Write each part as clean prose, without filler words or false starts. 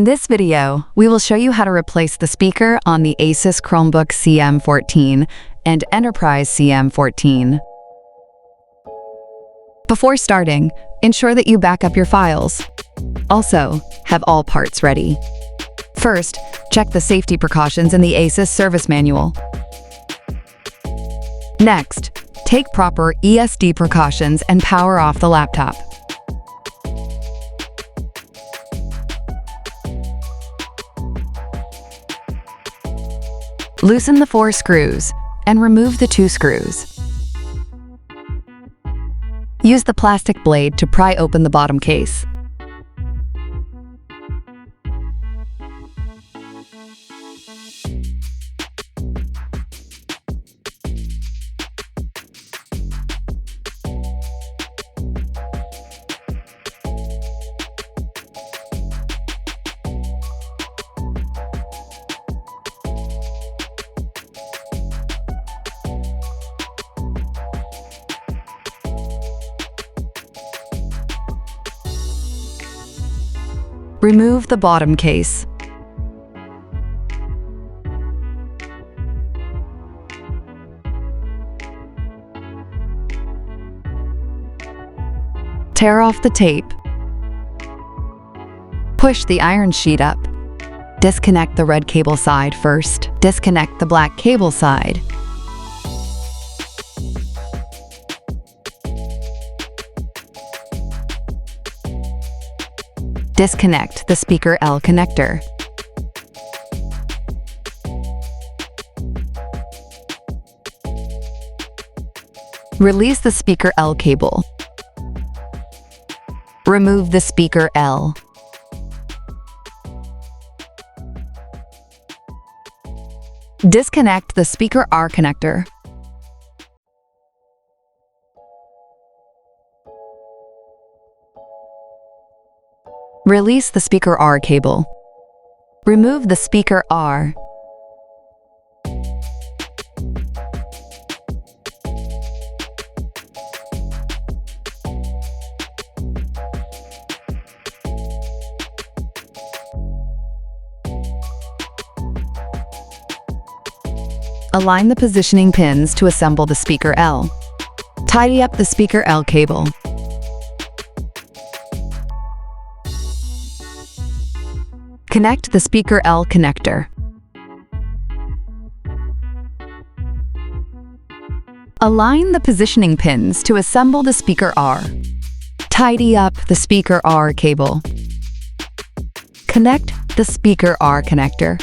this video, we will show you how to replace the speaker on the ASUS Chromebook CM14 and Enterprise CM14. Before starting, ensure that you back up your files. Also, have all parts ready. First, check the safety precautions in the ASUS service manual. Next, take proper ESD precautions and power off the laptop. Loosen the 4 screws and remove the 2 screws. Use the plastic blade to pry open the bottom case. Remove the bottom case. Tear off the tape. Push the iron sheet up. Disconnect the red cable side first. Disconnect the black cable side. Disconnect the speaker L connector. Release the speaker L cable. Remove the speaker L. Disconnect the speaker R connector. Release the speaker R cable. Remove the speaker R. Align the positioning pins to assemble the speaker L. Tidy up the speaker L cable. Connect the speaker L connector. Align the positioning pins to assemble the speaker R. Tidy up the speaker R cable. Connect the speaker R connector.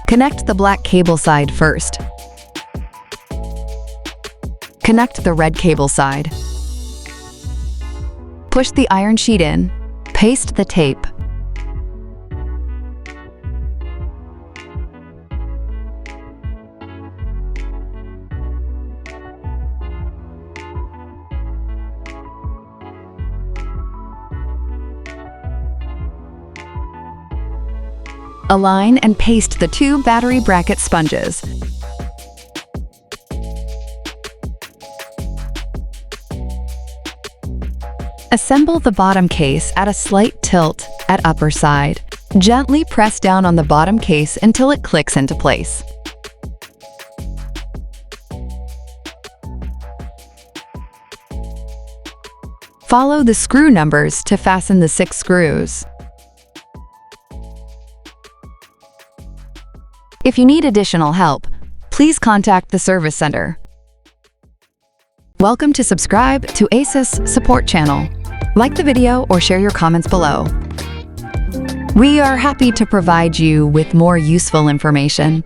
Connect the black cable side first. Connect the red cable side. Push the iron sheet in. Paste the tape. Align and paste the 2 battery bracket sponges. Assemble the bottom case at a slight tilt at upper side. Gently press down on the bottom case until it clicks into place. Follow the screw numbers to fasten the 6 screws. If you need additional help, please contact the service center. Welcome to subscribe to ASUS support channel. Like the video or share your comments below. We are happy to provide you with more useful information.